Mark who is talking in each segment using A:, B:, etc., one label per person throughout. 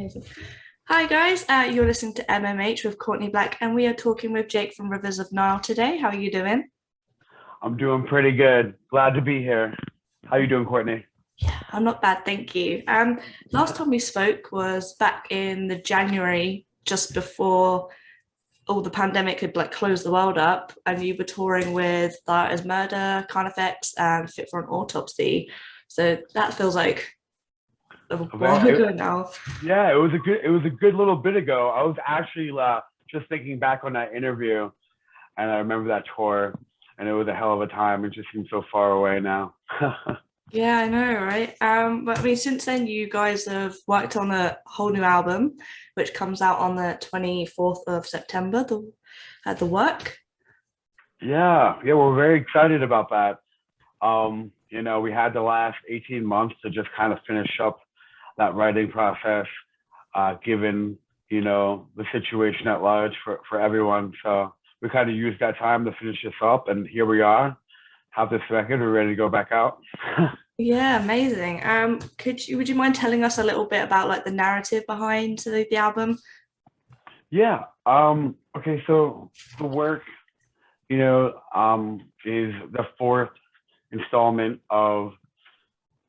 A: Amazing. Hi guys, you're listening to MMH with Courtney Black, and we are talking with Jake from Rivers of Nile today. How are you doing?
B: I'm doing pretty good. Glad to be here. How you doing, Courtney?
A: Yeah, I'm not bad, thank you. Last time we spoke was back in the January, just before all the pandemic had like closed the world up, and you were touring with That Is Murder, Carnifex, and Fit for an Autopsy. So that feels like a while ago now.
B: Yeah, it was a good little bit ago. I was actually just thinking back on that interview, and I remember that tour, and it was a hell of a time. It just seems so far away now.
A: Yeah, I know, right? But I mean, since then, you guys have worked on a whole new album, which comes out on the 24th of September, the work.
B: Yeah, we're very excited about that. We had the last 18 months to just kind of finish up that writing process, given, the situation at large for everyone. So we kind of used that time to finish this up, and here we are, have this record, we're ready to go back out.
A: Yeah, amazing. Would you mind telling us a little bit about like the narrative behind the album?
B: Yeah. Okay, so the work, is the fourth installment of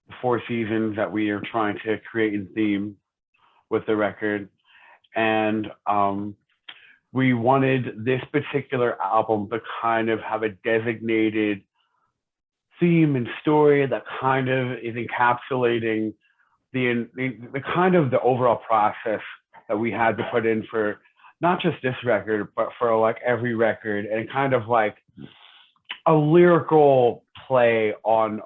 B: the four seasons that we are trying to create and theme with the record. And we wanted this particular album to kind of have a designated theme and story that kind of is encapsulating the kind of the overall process that we had to put in for not just this record, but for like every record, and kind of like a lyrical play on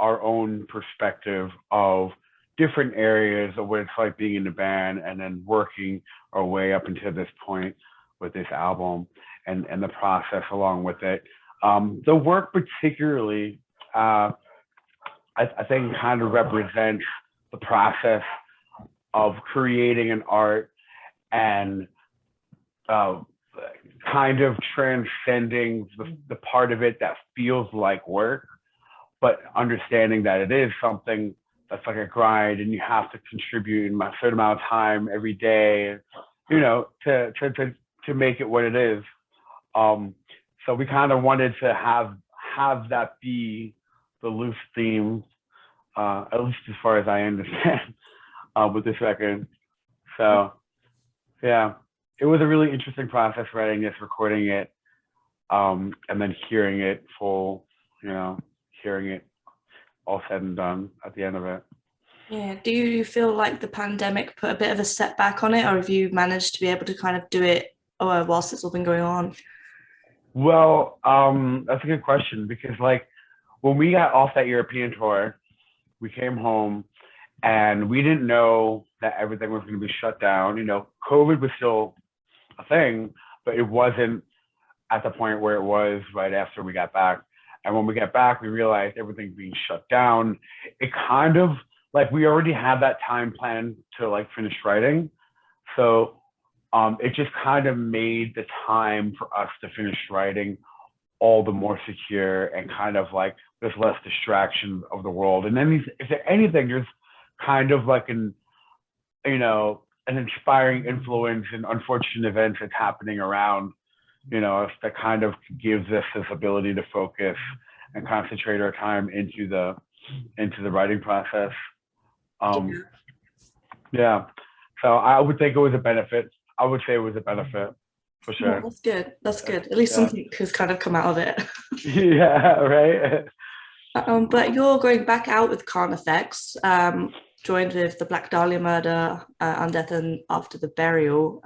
B: our own perspective of different areas of what it's like being in the band, and then working our way up until this point with this album, and the process along with it. The work particularly, I think, kind of represents the process of creating an art, and uh, kind of transcending the part of it that feels like work, but understanding that it is something that's like a grind, and you have to contribute in a certain amount of time every day, to make it what it is. Um, so we kind of wanted to have that be the loose theme, at least as far as I understand, with this record. So yeah, it was a really interesting process writing this, recording it, and then hearing it full, hearing it all said and done at the end of it.
A: Yeah. Do you feel like the pandemic put a bit of a setback on it, or have you managed to be able to kind of do it whilst it's all been going on?
B: Well, that's a good question, because like when we got off that European tour, we came home and we didn't know that everything was going to be shut down. COVID was still a thing, but it wasn't at the point where it was right after we got back. And when we got back, we realized everything being shut down. It kind of like we already had that time plan to like finish writing. So it just kind of made the time for us to finish writing all the more secure, and kind of like there's less distraction of the world. And then if there anything, there's kind of like an inspiring influence and unfortunate events that's happening around, that kind of gives us this ability to focus and concentrate our time into the writing process. Um,
A: Yeah.
B: yeah, so I would think it was a benefit. I would say it was a benefit for
A: Yeah,
B: sure.
A: that's good. That's good. At least
B: Yeah,
A: something has kind of come out of it.
B: yeah, right.
A: But you're going back out with Carnifex, joined with the Black Dahlia murder, Undeath and After the Burial.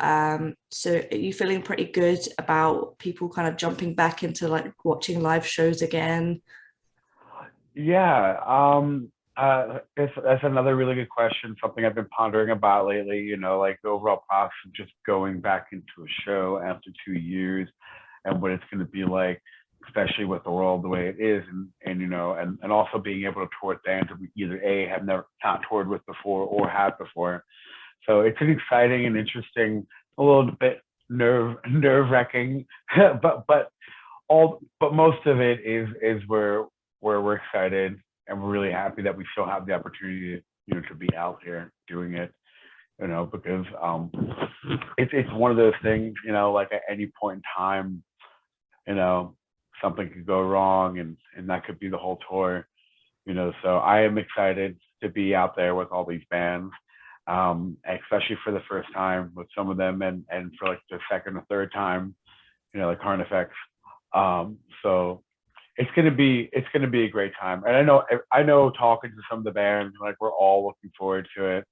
A: So are you feeling pretty good about people kind of jumping back into like watching live shows again?
B: Yeah, that's another really good question. Something I've been pondering about lately. Like the overall process of just going back into a show after 2 years, and what it's going to be like, especially with the world the way it is, and also being able to tour with bands that we either have never not toured with before or have before. So it's an exciting and interesting, a little bit nerve wracking, but most of it is where we're excited, and we're really happy that we still have the opportunity to be out there doing it. because it's one of those things, like at any point in time, you know, something could go wrong, and that could be the whole tour. So I am excited to be out there with all these bands, especially for the first time with some of them, and for like the second or third time, like Carnifex. So it's gonna be a great time, and I know talking to some of the bands, like we're all looking forward to it.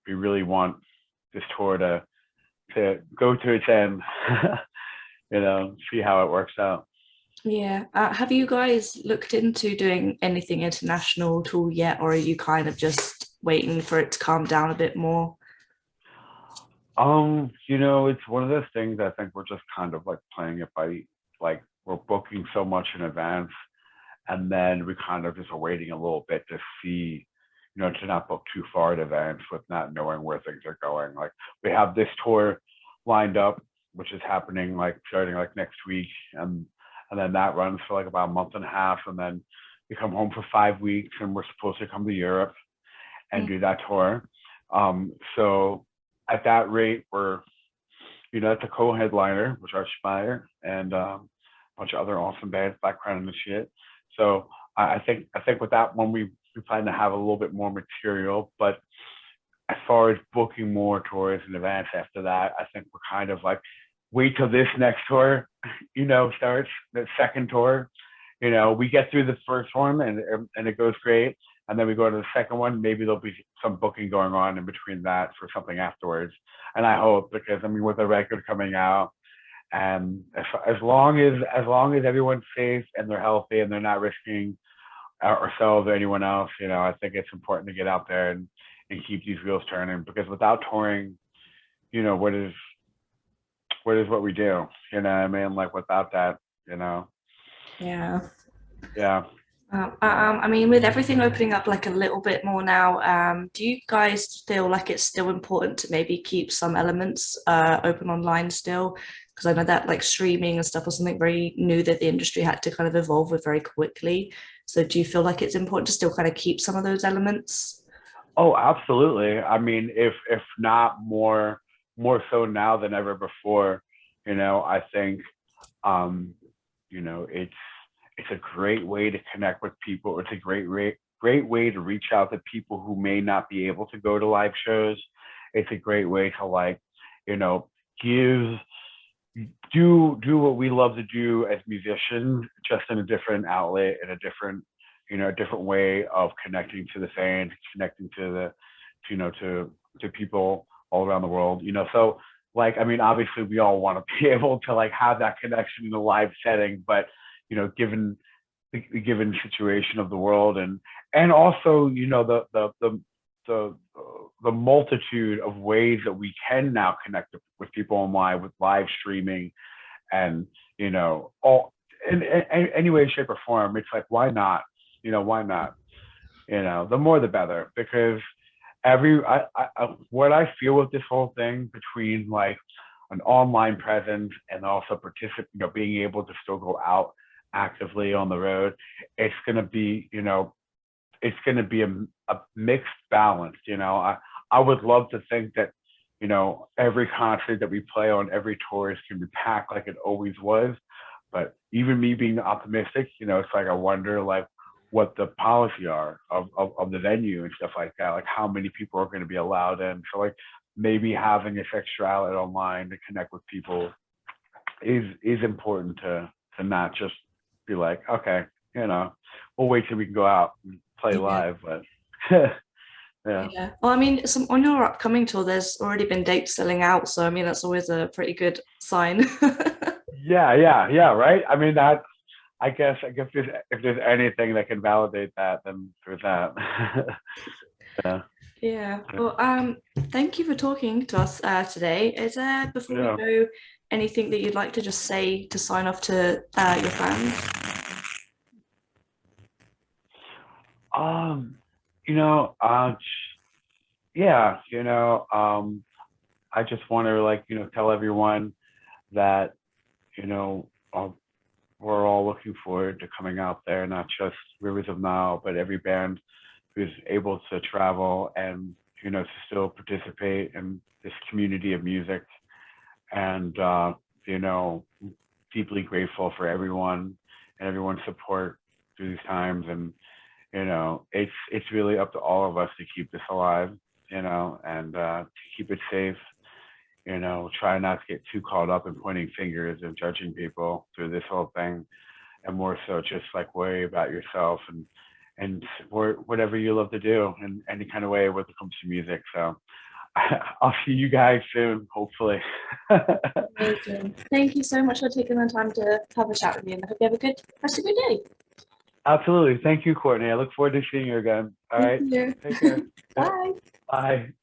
B: We really want this tour to go to its end. See how it works out.
A: Yeah. Have you guys looked into doing anything international at all yet, or are you kind of just waiting for it to calm down a bit more?
B: It's one of those things. I think we're just kind of like playing it by, like, we're booking so much in advance, and then we kind of just are waiting a little bit to see, to not book too far in advance with not knowing where things are going. Like, we have this tour lined up, which is happening like starting like next week, and then that runs for like about a month and a half, and then we come home for 5 weeks, and we're supposed to come to Europe and
A: Mm.
B: do that tour. So at that rate, we're, that's a co-headliner, which are Spire and a bunch of other awesome bands, background and shit. So I think with that one, we plan to have a little bit more material. But as far as booking more tours in advance after that, I think we're kind of like, wait till this next tour, starts, the second tour. We get through the first one, and it goes great. And then we go to the second one. Maybe there'll be some booking going on in between that for something afterwards. And I hope, because I mean, with the record coming out, and as long as everyone's safe and they're healthy and they're not risking ourselves or anyone else, I think it's important to get out there and keep these wheels turning. Because without touring, what is what we do? What I mean? Like, without that,
A: Yeah.
B: yeah.
A: I mean, with everything opening up like a little bit more now, do you guys feel like it's still important to maybe keep some elements open online still? Because I know that like streaming and stuff was something very new that the industry had to kind of evolve with very quickly. So do you feel like it's important to still kind of keep some of those elements?
B: Oh, absolutely. I mean, if not more so now than ever before. I think, um, it's a great way to connect with people. It's a great way to reach out to people who may not be able to go to live shows. It's a great way to, like, you know, give do what we love to do as musicians, just in a different outlet, in a different way of connecting to the fans, connecting to the to people all around the world. So, like, I mean, obviously we all want to be able to, like, have that connection in a live setting, but given the given situation of the world, and also, the the multitude of ways that we can now connect with people online, with live streaming, and all in any way, shape, or form. It's like, why not? Why not? The more the better, because what I feel with this whole thing, between like an online presence and also being able to still go out actively on the road, it's gonna be, a mixed balance. I would love to think that, every concert that we play on, every tour, is gonna be packed like it always was. But even me being optimistic, it's like, I wonder, like, what the policy are of the venue and stuff like that, like how many people are going to be allowed in. So, like, maybe having this extra outlet online to connect with people is important, to not just be like, okay, we'll wait till we can go out and play
A: Yeah.
B: live. But yeah.
A: Yeah. Well, I mean, on your upcoming tour, there's already been dates selling out, so I mean that's always a pretty good sign.
B: Yeah, right. I mean, that, I guess if there's anything that can validate that, then there's that. Yeah.
A: Yeah. Well, thank you for talking to us today. Is there, before we
B: Yeah.
A: go, anything that you'd like to just say to sign off to your fans?
B: Um, you know, uh, yeah, I just want to, like, tell everyone that, you know, uh, we're all looking forward to coming out there, not just Rivers of Nile, but every band who's able to travel and, to still participate in this community of music. And, deeply grateful for everyone and everyone's support through these times. And, it's really up to all of us to keep this alive, and to keep it safe. Try not to get too caught up in pointing fingers and judging people through this whole thing, and more so just like worry about yourself and support whatever you love to do in any kind of way when it comes to music. So I'll see you guys soon, hopefully.
A: Amazing. Thank you so much for taking the time to have a chat with me, and I hope you have a good rest of your day.
B: Absolutely. Thank you, Courtney. I look forward to seeing you again. All right.
A: Thank you.
B: Take care.
A: Bye.
B: Bye.